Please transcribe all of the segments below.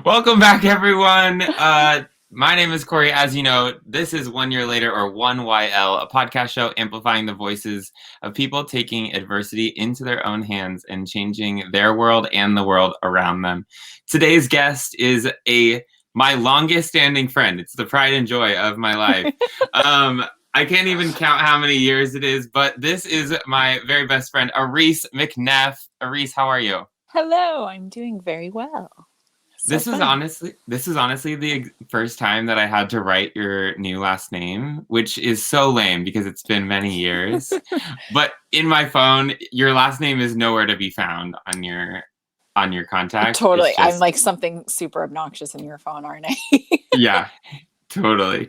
Welcome back, everyone. My name is Cory. As you know, this is 1 Year Later, or 1YL, a podcast show amplifying the voices of people taking adversity into their own hands and changing their world and the world around them. Today's guest is my longest standing friend. It's the pride and joy of my life. I can't even count how many years it is, but this is my very best friend, Erice McNeff. Erice, how are you? Hello, I'm doing very well. So This is fun. honestly the first time that I had to write your new last name, which is so lame because it's been many years. But in my phone, your last name is nowhere to be found on your contacts. It's Totally. I'm just like something super obnoxious in your phone, aren't I? yeah, totally.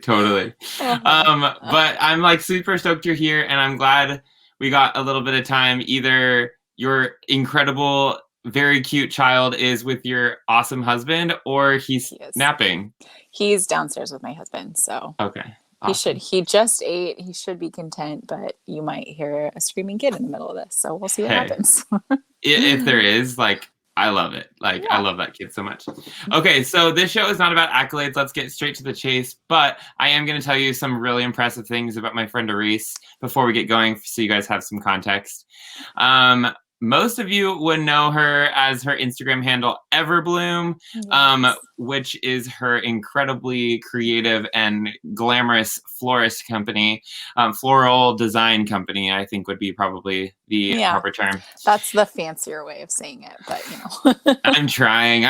Uh-huh. But I'm like super stoked you're here, and I'm glad we got a little bit of time. Either your incredible, very cute child is with your awesome husband, or he's He is. napping. He's downstairs with my husband, so Okay, he should. awesome. He just ate. He should be content, but you might hear a screaming kid in the middle of this, so we'll see what Hey, happens. if there is, like, I love it. Like, I Yeah. love that kid so much. Okay, so this show is not about accolades. Let's get straight to the chase. But I am going to tell you some really impressive things about my friend Erice before we get going, so you guys have some context. Um, Most of you would know her as her Instagram handle, Everbloom, Yes. which is her incredibly creative and glamorous florist company. Floral design company, I think would be probably the Yeah. proper term. That's the fancier way of saying it, but I'm trying.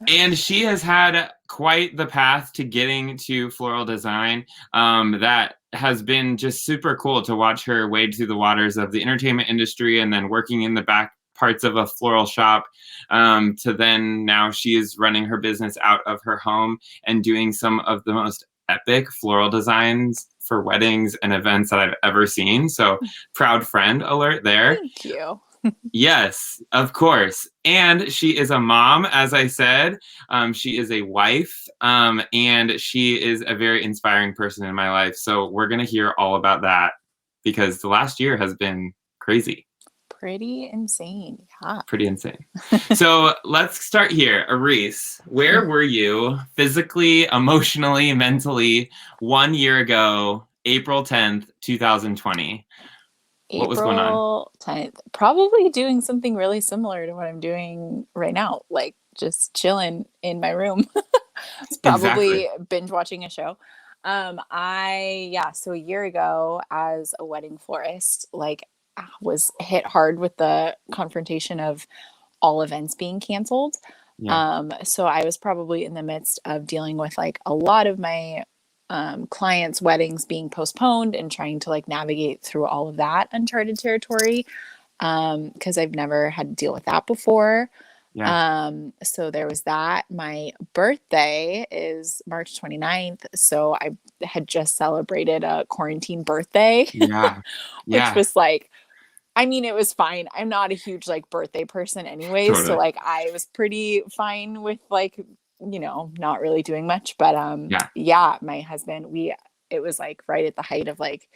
And she has had quite the path to getting to floral design. That has been just super cool to watch her wade through the waters of the entertainment industry and then working in the back parts of a floral shop, to then now she is running her business out of her home and doing some of the most epic floral designs for weddings and events that I've ever seen. So proud friend alert there. Thank you. Yes, of course. And she is a mom, as I said. She is a wife, and she is a very inspiring person in my life. So we're going to hear all about that because the last year has been crazy, Pretty insane. Yeah. pretty insane. So let's start here. Erice, where were you physically, emotionally, mentally 1 year ago, April 10th, 2020? What was going on? April 10th. Probably doing something really similar to what I'm doing right now, like just chilling in my room. It's Exactly. probably binge watching a show. So a year ago as a wedding florist, like was hit hard with the confrontation of all events being canceled. Yeah. So I was probably in the midst of dealing with like a lot of my clients' weddings being postponed and trying to like navigate through all of that uncharted territory, because I've never had to deal with that before. Yeah. So there was that. My birthday is March 29th. So I had just celebrated a quarantine birthday, Yeah. which Yeah. was like, I mean, it was fine. I'm not a huge like birthday person anyways. So Totally. like I was pretty fine with like, not really doing much. But Yeah. yeah, my husband, it was like right at the height of like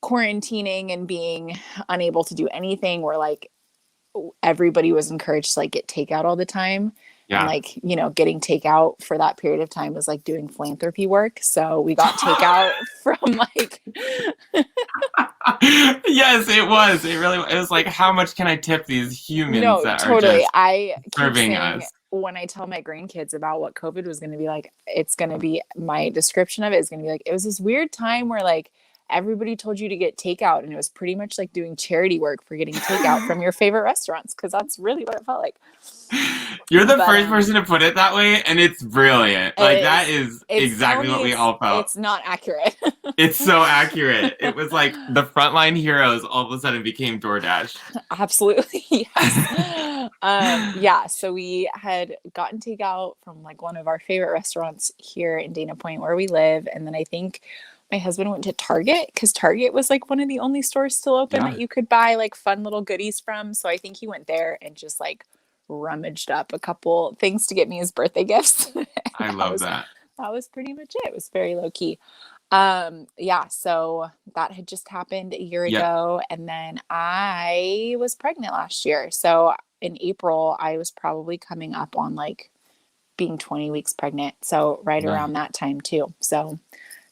quarantining and being unable to do anything where like everybody was encouraged to like get takeout all the time. And Yeah. like, getting takeout for that period of time was like doing philanthropy work. So we got takeout from like Yes, it was. It was like, how much can I tip these humans No, that are totally. just I keep serving saying us? when I tell my grandkids about what COVID was going to be like, it's going to be my description of it is going to be like, it was this weird time where like everybody told you to get takeout and it was pretty much like doing charity work for getting takeout from your favorite restaurants because that's really what it felt like. You're the But first person to put it that way, and it's brilliant. Like, that is it's exactly telling me what we all felt. it's not accurate. It's so accurate. It was like the frontline heroes all of a sudden became DoorDash. Absolutely. Yes. Yeah. So we had gotten takeout from like one of our favorite restaurants here in Dana Point where we live. And then I think my husband went to Target because Target was like one of the only stores still open Yeah, that you could buy like fun little goodies from. So I think he went there and just like rummaged up a couple things to get me his birthday gifts. And I love that. that was pretty much it. It was very low key. Yeah, so that had just happened a year Yep. ago, and then I was pregnant last year. So in April, I was probably coming up on like being 20 weeks pregnant. So right Yeah. around that time too. So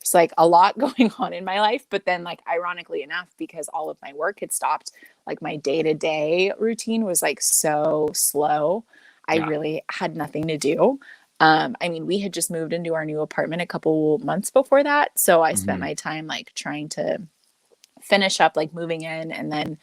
it's like a lot going on in my life. But then like, ironically enough, because all of my work had stopped, like my day-to-day routine was like so slow. I Yeah. really had nothing to do. I mean, we had just moved into our new apartment a couple months before that. So I spent Mhm. my time like trying to finish up like moving in and then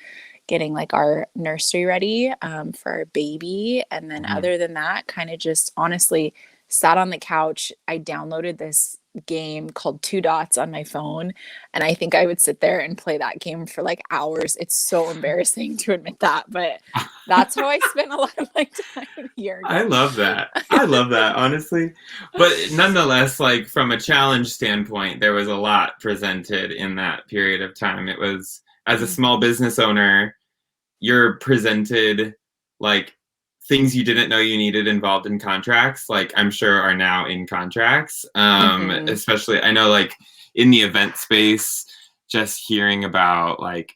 getting like our nursery ready for our baby. And then Mhm. other than that, kind of just honestly sat on the couch. I downloaded this game called Two Dots on my phone. And I think I would sit there and play that game for like hours. It's so embarrassing to admit that, but that's how I spent a lot of my time a year I ago. love that. I love that, honestly. But nonetheless, like from a challenge standpoint, there was a lot presented in that period of time. It was, as a small business owner, you're presented like things you didn't know you needed involved in contracts, like I'm sure are now in contracts. Mm-hmm. Especially, I know like in the event space, just hearing about like,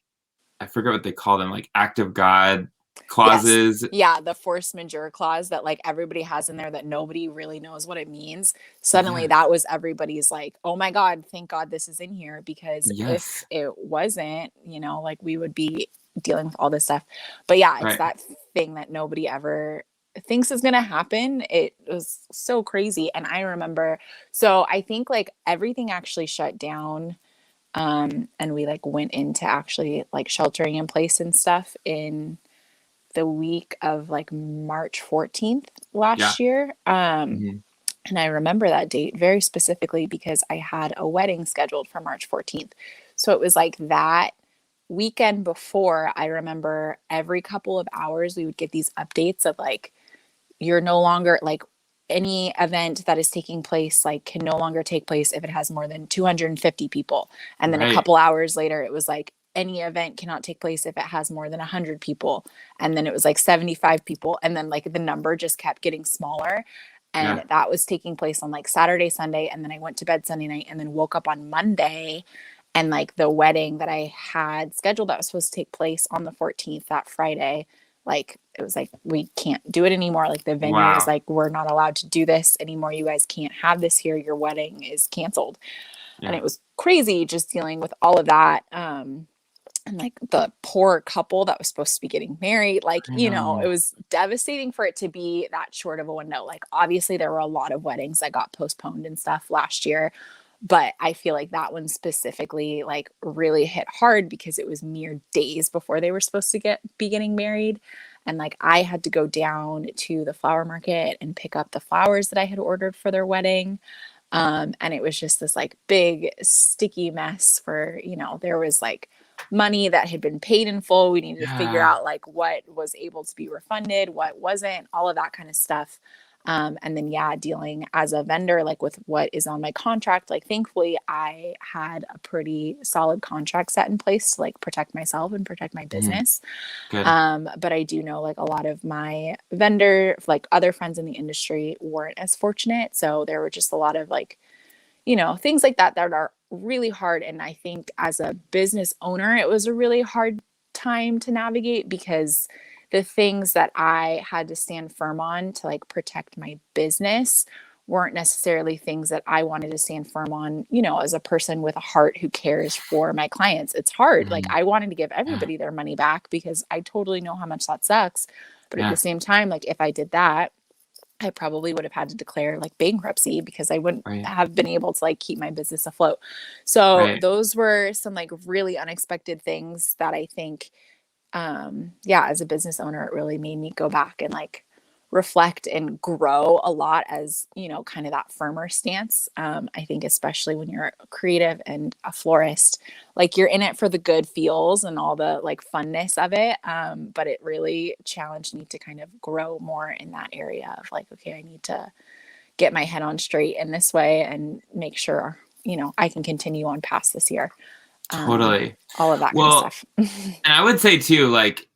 I forget what they call them, like act of God Yes. clauses. Yeah, the force majeure clause that like everybody has in there that nobody really knows what it means. Suddenly Yes. that was everybody's like, "Oh my God, thank God this is in here," because if Yes. it wasn't, you know, like we would be dealing with all this stuff. But yeah, it's Right. that thing that nobody ever thinks is going to happen. It was so crazy. And I remember, so I think like everything actually shut down, and we like went into actually like sheltering in place and stuff in the week of like March 14th Yeah. last year. Mhm. And I remember that date very specifically because I had a wedding scheduled for March 14th. So it was like that weekend before. I remember every couple of hours we would get these updates of like, you're no longer like, any event that is taking place like can no longer take place if it has more than 250 people. And then a Right. couple hours later it was like, any event cannot take place if it has more than 100 people. And then it was like 75 people, and then like the number just kept getting smaller. And Yeah. that was taking place on like Saturday, Sunday, and then I went to bed Sunday night and then woke up on Monday, and like the wedding that I had scheduled that was supposed to take place on the 14th, that Friday, like it was like, we can't do it anymore. Like the venue was Wow. like, we're not allowed to do this anymore. You guys can't have this here. Your wedding is canceled. And Yeah. it was crazy just dealing with all of that. And like the poor couple that was supposed to be getting married, like, I you know, it know. was devastating for it to be that short of a window. Like obviously there were a lot of weddings that got postponed and stuff last year, but I feel like that one specifically like really hit hard because it was mere days before they were supposed to be getting married. And like I had to go down to the flower market and pick up the flowers that I had ordered for their wedding. And it was just this like big sticky mess for, you know, there was like money that had been paid in full. We needed to figure Yeah. out like what was able to be refunded, what wasn't, all of that kind of stuff. And then, yeah, dealing as a vendor, like with what is on my contract, like thankfully I had a pretty solid contract set in place to like protect myself and protect my Mhm. business. Good. But I do know like a lot of my vendor, like other friends in the industry weren't as fortunate. So there were just a lot of like, you know, things like that that are really hard. And I think as a business owner, it was a really hard time to navigate because the things that I had to stand firm on to like protect my business weren't necessarily things that I wanted to stand firm on, you know, as a person with a heart who cares for my clients. It's hard. Like Mhm. I wanted to give Yeah. everybody their money back because I totally know how much that sucks. But at the Yeah. same time, like if I did that, I probably would have had to declare like bankruptcy because I wouldn't Right. have been able to like keep my business afloat. So Right. those were some like really unexpected things that I think, yeah, as a business owner, it really made me go back and like reflect and grow a lot as, you know, kind of that firmer stance. I think especially when you're a creative and a florist, like you're in it for the good feels and all the like funness of it. But it really challenged me to kind of grow more in that area of like, okay, I need to get my head on straight in this way and make sure, you know, I can continue on past this year. Totally. All of that kind of Well, stuff. and I would say too, like,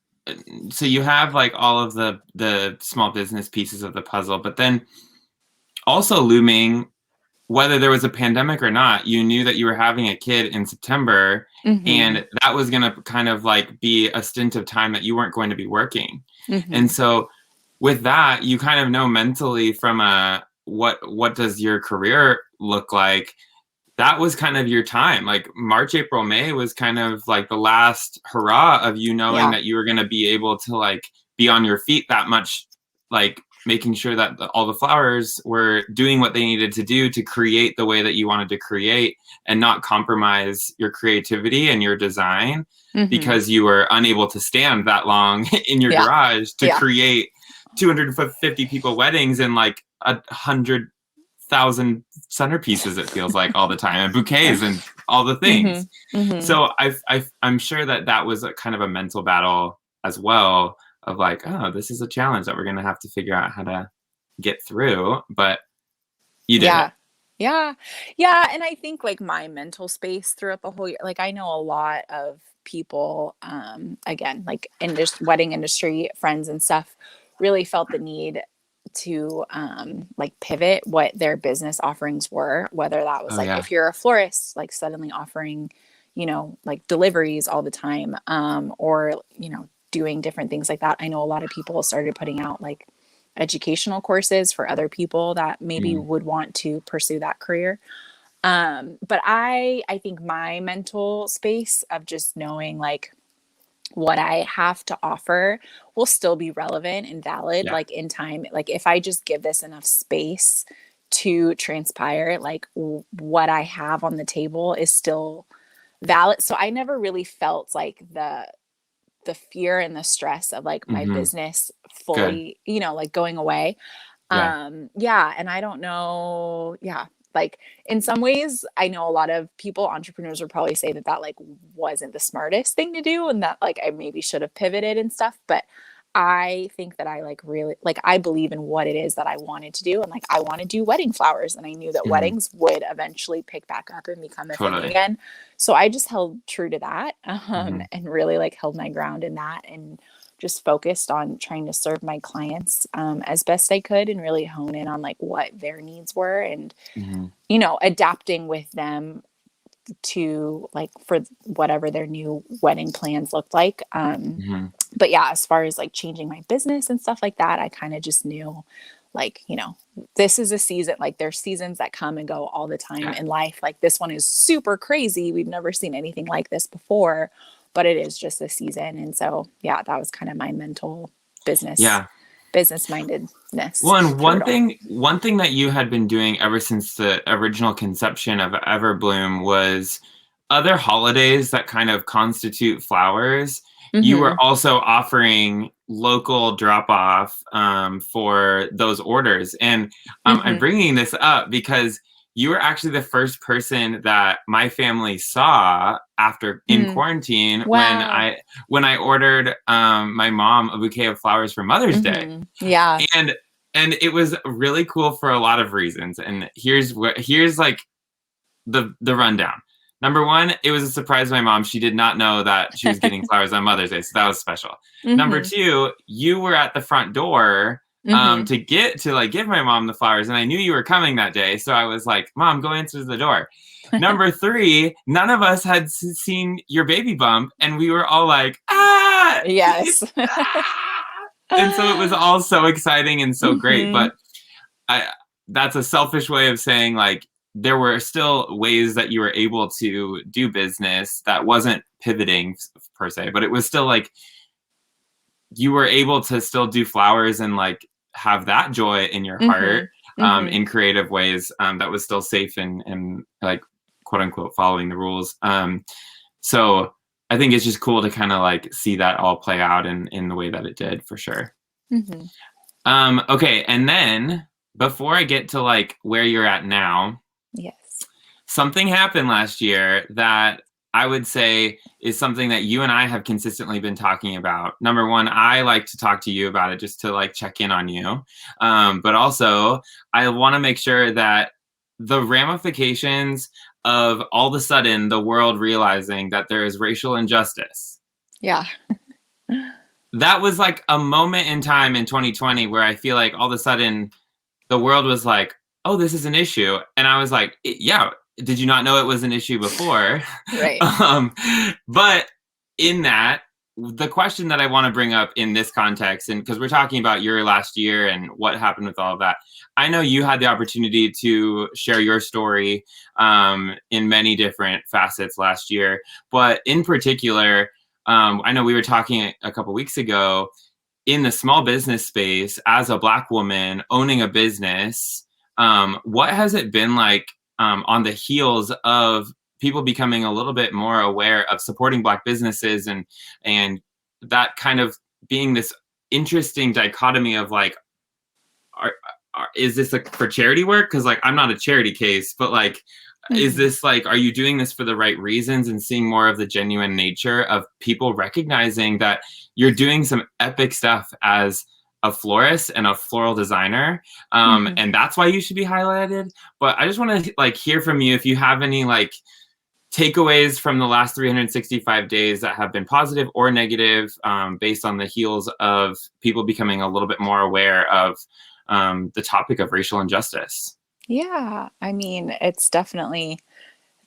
so you have like all of the small business pieces of the puzzle, but then also looming whether there was a pandemic or not, you knew that you were having a kid in September, and that was going to kind of like be a stint of time that you weren't going to be working. And so with that, you kind of know mentally from what does your career look like? That was kind of your time. Like March, April, May was kind of like the last hurrah of you knowing that you were going to be able to like be on your feet that much, like making sure that all the flowers were doing what they needed to do to create the way that you wanted to create and not compromise your creativity and your design because you were unable to stand that long in your garage to create 250 people weddings and like 100,000 centerpieces, it feels like all the time, and bouquets and all the things. So I'm sure that was a kind of a mental battle as well of like, oh, this is a challenge that we're going to have to figure out how to get through, but you did it. Yeah. And I think like my mental space throughout the whole year, like I know a lot of people, again, like in just wedding industry friends and stuff really felt the need to like pivot what their business offerings were, whether that was if you're a florist, like suddenly offering, like deliveries all the time, or, doing different things like that. I know a lot of people started putting out like educational courses for other people that maybe would want to pursue that career. But I think my mental space of just knowing like what I have to offer will still be relevant and valid, like in time. Like if I just give this enough space to transpire, like what I have on the table is still valid. So I never really felt like the fear and the stress of like my business fully, like going away. And I don't know. Like in some ways, I know a lot of people, entrepreneurs would probably say that like wasn't the smartest thing to do and that like I maybe should have pivoted and stuff. But I think that I like really, like I believe in what it is that I wanted to do. And like I want to do wedding flowers. And I knew that weddings would eventually pick back up and become a thing again. So I just held true to that and really like held my ground in that and just focused on trying to serve my clients as best I could and really hone in on like what their needs were and, adapting with them to like for whatever their new wedding plans looked like. But as far as like changing my business and stuff like that, I kind of just knew like, this is a season, like there's seasons that come and go all the time in life. Like this one is super crazy. We've never seen anything like this before, but it is just a season. And so, that was kind of my mental business mindedness. Well, and one thing that you had been doing ever since the original conception of Everbloom was other holidays that kind of constitute flowers. You were also offering local drop-off for those orders. And I'm bringing this up because you were actually the first person that my family saw after in quarantine when I ordered my mom a bouquet of flowers for Mother's Day. Yeah. And it was really cool for a lot of reasons. And here's like the rundown. Number one, it was a surprise to my mom. She did not know that she was getting flowers on Mother's Day. So that was special. Number two, you were at the front door to give my mom the flowers. And I knew you were coming that day. So I was like, Mom, go answer the door. Number three, none of us had seen your baby bump. And we were all like, ah! Yes. And so it was all so exciting and so great. But that's a selfish way of saying like, there were still ways that you were able to do business that wasn't pivoting per se, but it was still like you were able to still do flowers and like have that joy in your heart in creative ways that was still safe and like quote unquote following the rules. So I think it's just cool to kind of like see that all play out in the way that it did for sure. Okay. And then before I get to like where you're at now, something happened last year that I would say is something that you and I have consistently been talking about. Number one, I like to talk to you about it just to like check in on you. But also I want to make sure that the ramifications of all of a sudden the world realizing that there is racial injustice. Yeah. That was like a moment in time in 2020 where I feel like all of a sudden the world was like, oh, this is an issue. And I was like, yeah, did you not know it was an issue before? Right. But in that, the question that I want to bring up in this context, and because we're talking about your last year and what happened with all of that, I know you had the opportunity to share your story in many different facets last year, but in particular, I know we were talking a couple weeks ago in the small business space as a Black woman owning a business. What has it been like on the heels of people becoming a little bit more aware of supporting Black businesses and that kind of being this interesting dichotomy of like, are, is this like for charity work? Because like I'm not a charity case, but like, is this like, are you doing this for the right reasons and seeing more of the genuine nature of people recognizing that you're doing some epic stuff as a florist and a floral designer, and that's why you should be highlighted? But I just want to like hear from you if you have any like takeaways from the last 365 days that have been positive or negative, based on the heels of people becoming a little bit more aware of the topic of racial injustice. Yeah, I mean, it's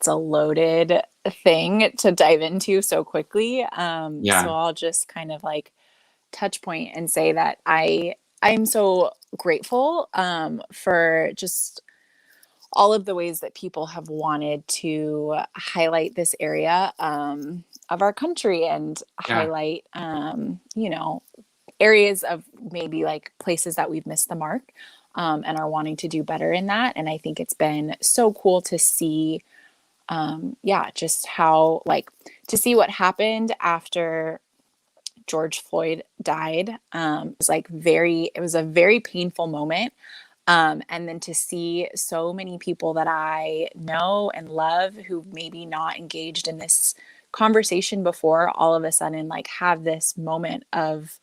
a loaded thing to dive into so quickly. So Yeah. I'll just kind of like touch point and say that I'm so grateful for just all of the ways that people have wanted to highlight this area of our country and Yeah. highlight, you know, areas of maybe like places that we've missed the mark, and are wanting to do better in that. And I think it's been so cool to see, yeah, just how like to see what happened after George Floyd died. It was a very painful moment. And then to see so many people that I know and love who maybe not engaged in this conversation before, all of a sudden like have this moment of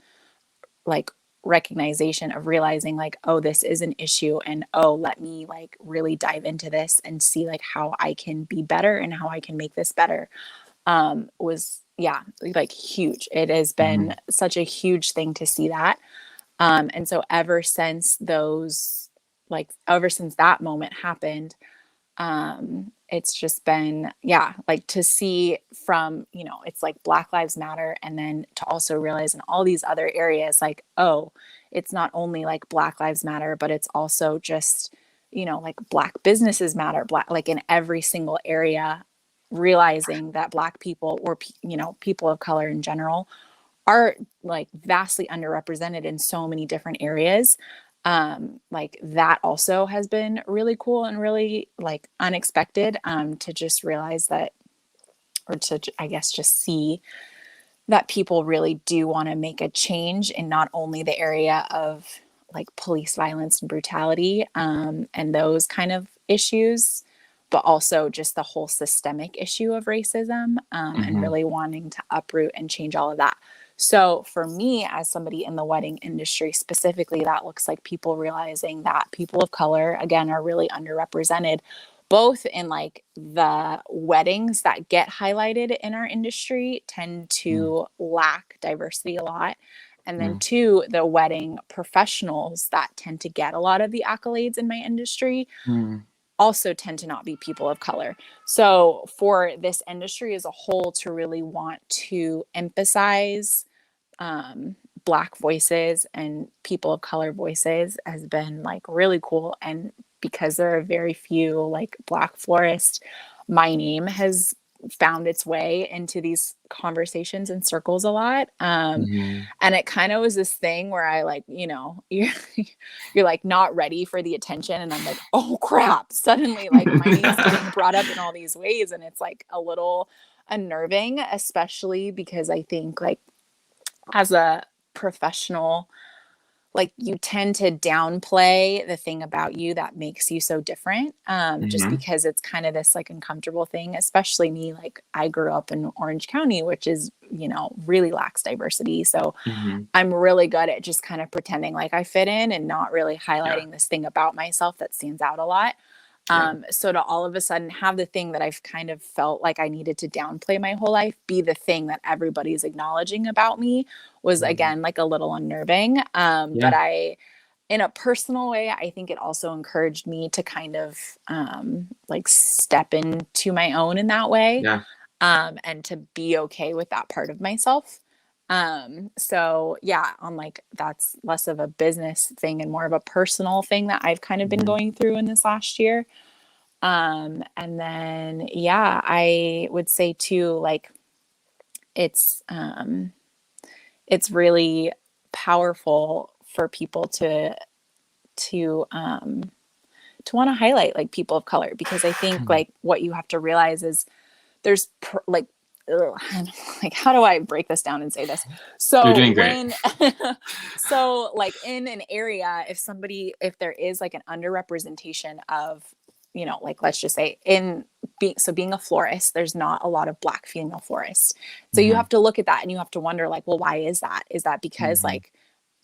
like recognition of realizing like, oh, this is an issue, and oh, let me like really dive into this and see like how I can be better and how I can make this better. Was, yeah, like huge. It has been Mhm. such a huge thing to see that. And so ever since that moment happened, it's just been, yeah, like to see from, it's like Black Lives Matter. And then to also realize in all these other areas, like, oh, it's not only like Black Lives Matter, but it's also just, like Black businesses matter, like in every single area, realizing that Black people or, people of color in general are like vastly underrepresented in so many different areas. Like that also has been really cool and really like unexpected, to just realize that, or to, I guess, just see that people really do want to make a change in not only the area of like police violence and brutality, and those kind of issues, but also just the whole systemic issue of racism, and Mhm. really wanting to uproot and change all of that. So for me, as somebody in the wedding industry specifically, that looks like people realizing that people of color, again, are really underrepresented, both in like the weddings that get highlighted in our industry tend Mm. to lack diversity a lot. And then Mm. two, the wedding professionals that tend to get a lot of the accolades in my industry Mm. also tend to not be people of color. So for this industry as a whole to really want to emphasize, Black voices and people of color voices has been like really cool. And because there are very few like Black florists, my name has found its way into these conversations and circles a lot. Mhm. And it kind of was this thing where I like, you're like not ready for the attention. And I'm like, oh crap, suddenly like my name's getting brought up in all these ways. And it's like a little unnerving, especially because I think like as a professional, like you tend to downplay the thing about you that makes you so different, just Mhm. because it's kind of this like uncomfortable thing, especially me. Like I grew up in Orange County, which is, really lacks diversity. So Mhm. I'm really good at just kind of pretending like I fit in and not really Yeah. highlighting this thing about myself that stands out a lot. Right. So to all of a sudden have the thing that I've kind of felt like I needed to downplay my whole life be the thing that everybody's acknowledging about me was Mhm. again like a little unnerving. But Yeah. in a personal way, I think it also encouraged me to kind of like step into my own in that way, Yeah. and to be okay with that part of myself. So yeah, on like that's less of a business thing and more of a personal thing that I've kind of been going through in this last year. And then yeah, I would say too, like it's really powerful for people to want to highlight like people of color, because I think like what you have to realize is there's like like how do I break this down and say this? You're So doing great. when so like in an area, if there is like an underrepresentation of, you know, like let's just say being a florist, there's not a lot of Black female florists. So you have to look at that and you have to wonder like, well, why is that? Is that because like,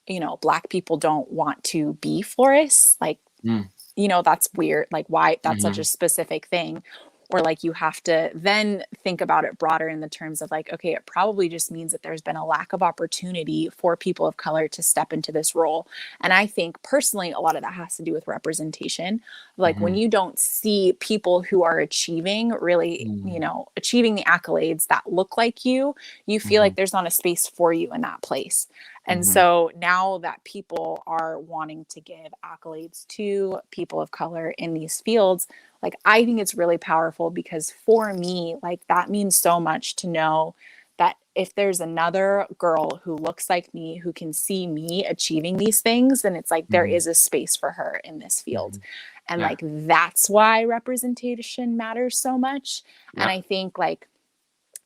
you know, Black people don't want to be florists? Like, you know, that's weird. Like why that's such a specific thing. Or like you have to then think about it broader in the terms of like, okay, it probably just means that there's been a lack of opportunity for people of color to step into this role. And I think personally, a lot of that has to do with representation. Like when you don't see people who are achieving really, you know, achieving the accolades that look like you feel like there's not a space for you in that place. And so now that people are wanting to give accolades to people of color in these fields, like I think it's really powerful, because for me, like that means so much to know that if there's another girl who looks like me, who can see me achieving these things, then it's like there is a space for her in this field. And like that's why representation matters so much. And I think like,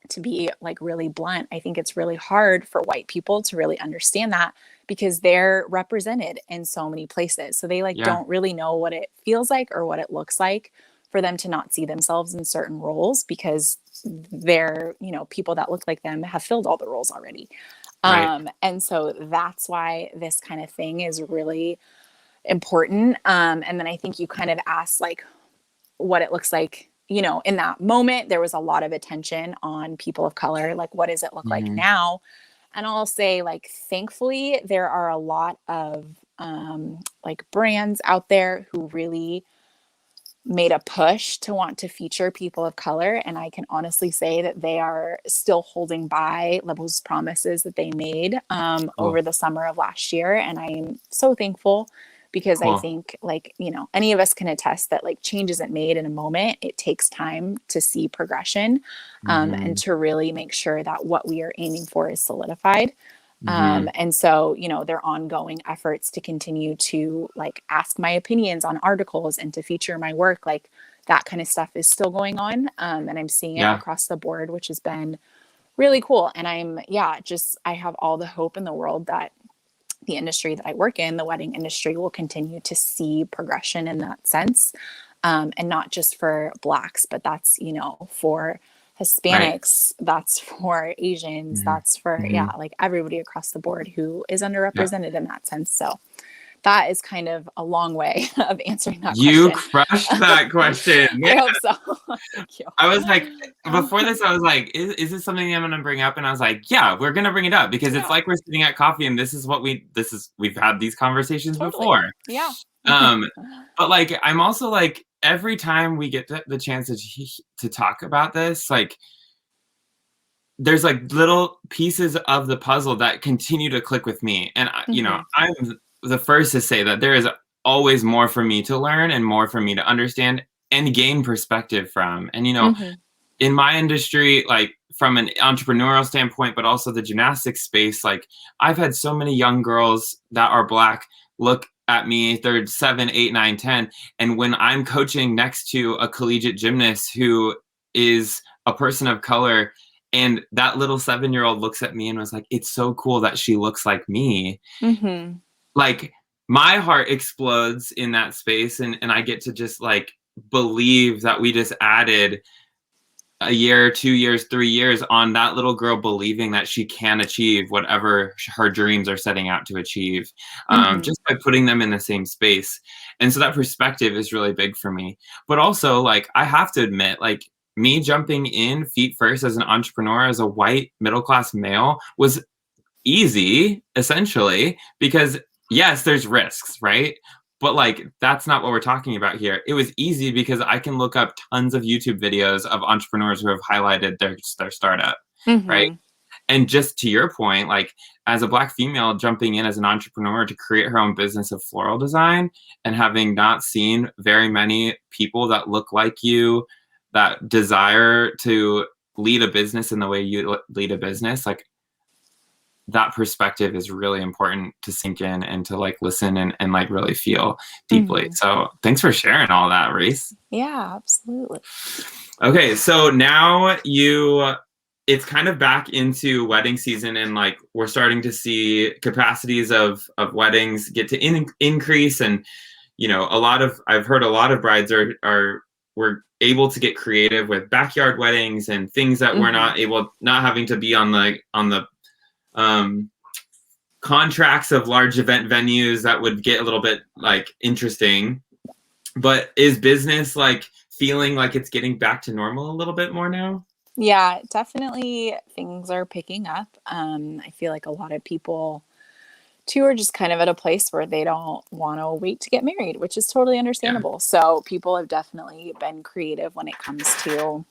to be like really blunt, I think it's really hard for white people to really understand that, because they're represented in so many places. So they like don't really know what it feels like or what it looks like for them to not see themselves in certain roles, because they're, you know, people that look like them have filled all the roles already. And so that's why this kind of thing is really important. And then I think you kind of asked like what it looks like, you know, in that moment. There was a lot of attention on people of color. Like, what does it look like now? And I'll say, like, thankfully, there are a lot of like brands out there who really made a push to want to feature people of color. And I can honestly say that they are still holding by those promises that they made over the summer of last year. And I am so thankful, because I think, like, you know, any of us can attest that like change isn't made in a moment. It takes time to see progression and to really make sure that what we are aiming for is solidified. And so, you know, there are ongoing efforts to continue to like ask my opinions on articles and to feature my work. Like that kind of stuff is still going on. And I'm seeing it across the board, which has been really cool. And I have all the hope in the world that the industry that I work in, the wedding industry, will continue to see progression in that sense. And not just for Blacks, but that's, you know, for Hispanics, that's for Asians, that's for, like everybody across the board who is underrepresented in that sense. So that is kind of a long way of answering that question. You crushed that question. I hope so. Thank you. I was like, before this, I was like, is this something I'm going to bring up? And I was like, yeah, we're going to bring it up, because it's like we're sitting at coffee and we've had these conversations before. Yeah. But like, I'm also like, every time we get the chance to talk about this, like, there's like little pieces of the puzzle that continue to click with me. And, you know, I'm the first to say that there is always more for me to learn and more for me to understand and gain perspective from. And, you know, in my industry, like from an entrepreneurial standpoint, but also the gymnastics space, like I've had so many young girls that are Black look at me, they're 7, 8, 9, 10. And when I'm coaching next to a collegiate gymnast who is a person of color, and that little 7-year-old looks at me and was like, it's so cool that she looks like me. Like my heart explodes in that space. And I get to just like believe that we just added a year, 2 years, 3 years on that little girl believing that she can achieve whatever her dreams are setting out to achieve, just by putting them in the same space. And so that perspective is really big for me. But also, like, I have to admit, like, me jumping in feet first as an entrepreneur, as a white middle-class male, was easy, essentially, because yes, there's risks, right? But like, that's not what we're talking about here. It was easy because I can look up tons of YouTube videos of entrepreneurs who have highlighted their startup, right? Mm-hmm. And just to your point, like as a Black female jumping in as an entrepreneur to create her own business of floral design and having not seen very many people that look like you that desire to lead a business in the way you lead a business, like that perspective is really important to sink in and to like listen and like really feel deeply. Mm-hmm. So thanks for sharing all that, Reese. Yeah, absolutely. Okay, so now it's kind of back into wedding season, and like we're starting to see capacities of weddings get to increase, and I've heard a lot of brides are were able to get creative with backyard weddings and things that we're not having to be on the contracts of large event venues that would get a little bit like interesting. But is business like feeling like it's getting back to normal a little bit more now? Yeah, definitely things are picking up. I feel like a lot of people too are just kind of at a place where they don't want to wait to get married, which is totally Yeah. understandable. So people have definitely been creative when it comes to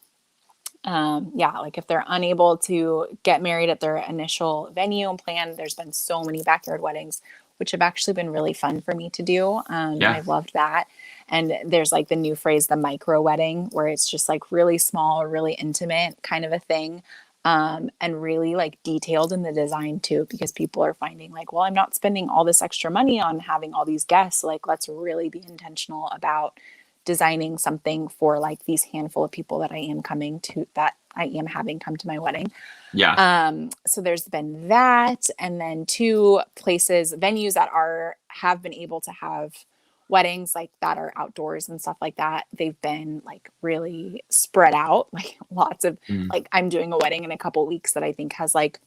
like if they're unable to get married at their initial venue and plan, there's been so many backyard weddings, which have actually been really fun for me to do. And Yeah. I've loved that. And there's like the new phrase, the micro wedding, where it's just like really small, really intimate kind of a thing. And really like detailed in the design too, because people are finding like, well, I'm not spending all this extra money on having all these guests. Like, let's really be intentional about designing something for like these handful of people that I am having come to my wedding. Yeah. So there's been that, and then two venues that have been able to have weddings like that are outdoors and stuff like that. They've been like really spread out, like lots of like I'm doing a wedding in a couple weeks that I think has like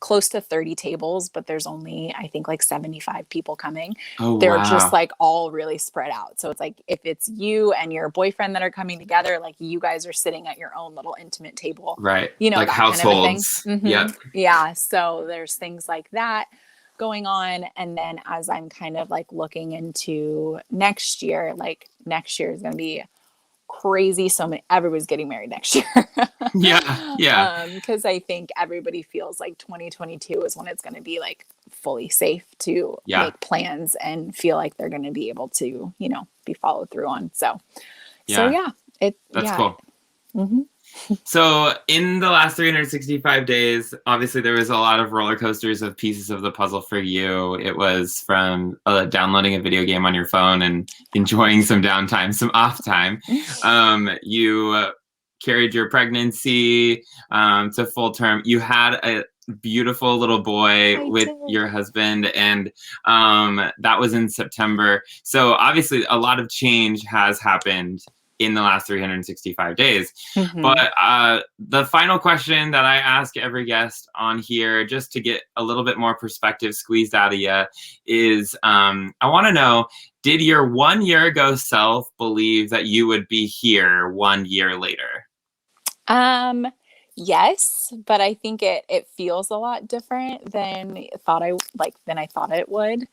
close to 30 tables, but there's only, I think, like 75 people coming. Oh, They're wow. just like all really spread out. So it's like if it's you and your boyfriend that are coming together, like you guys are sitting at your own little intimate table, Right. like that households. kind of a thing. Yep. Yeah. So there's things like that going on. And then as I'm kind of like looking into next year, like next year is going to be crazy. Everybody's getting married next year. Yeah. Because I think everybody feels like 2022 is when it's going to be like fully safe to make plans and feel like they're going to be able to, be followed through on. So that's cool. Mm-hmm. So in the last 365 days, obviously there was a lot of roller coasters of pieces of the puzzle for you. It was from downloading a video game on your phone and enjoying some downtime, some off time. You carried your pregnancy to full term. You had a beautiful little boy with your husband, and that was in September. So obviously a lot of change has happened in the last 365 days. But the final question that I ask every guest on here, just to get a little bit more perspective squeezed out of you, is I want to know, did your 1 year ago self believe that you would be here 1 year later? Yes, but I think it feels a lot different than I thought it would.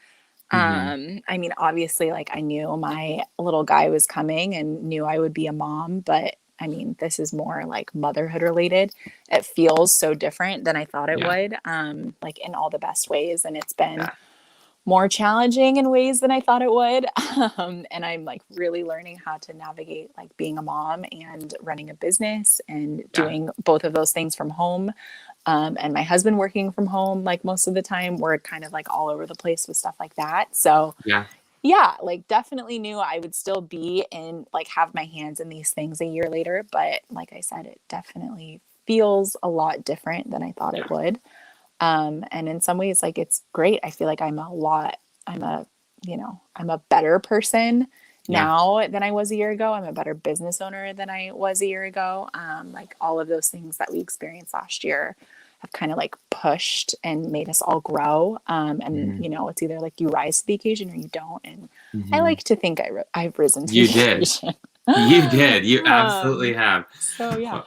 I mean, obviously, like I knew my little guy was coming and knew I would be a mom, but I mean, this is more like motherhood related. It feels so different than I thought it would, like in all the best ways. And it's been more challenging in ways than I thought it would. And I'm like really learning how to navigate like being a mom and running a business and doing both of those things from home. And my husband working from home, like most of the time, we're kind of like all over the place with stuff like that. So like definitely knew I would still be in, like have my hands in these things a year later. But like I said, it definitely feels a lot different than I thought it would. And in some ways, like, it's great. I feel like I'm a better person now than I was a year ago. I'm a better business owner than I was a year ago. Like all of those things that we experienced last year have kind of like pushed and made us all grow. And it's either like you rise to the occasion or you don't. And I like to think I've risen to the occasion. You did. You absolutely have. So yeah.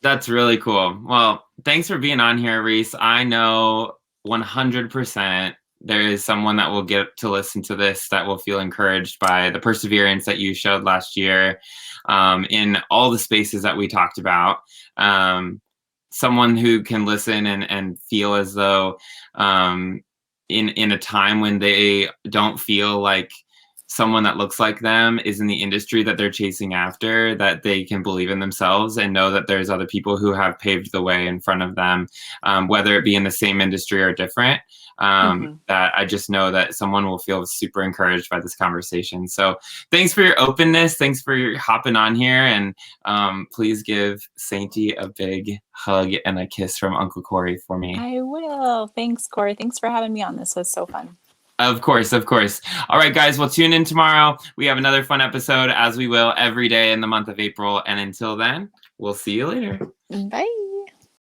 That's really cool. Well, thanks for being on here, Reese. I know 100% there is someone that will get to listen to this that will feel encouraged by the perseverance that you showed last year in all the spaces that we talked about. Someone who can listen and feel as though in a time when they don't feel like someone that looks like them is in the industry that they're chasing after, that they can believe in themselves and know that there's other people who have paved the way in front of them, whether it be in the same industry or different. That I just know that someone will feel super encouraged by this conversation. So thanks for your openness. Thanks for your hopping on here. And please give Sainty a big hug and a kiss from Uncle Cory for me. I will. Thanks, Cory. Thanks for having me on. This was so fun. Of course, of course. All right, guys, we'll tune in tomorrow. We have another fun episode, as we will every day in the month of April. And until then, we'll see you later. Bye.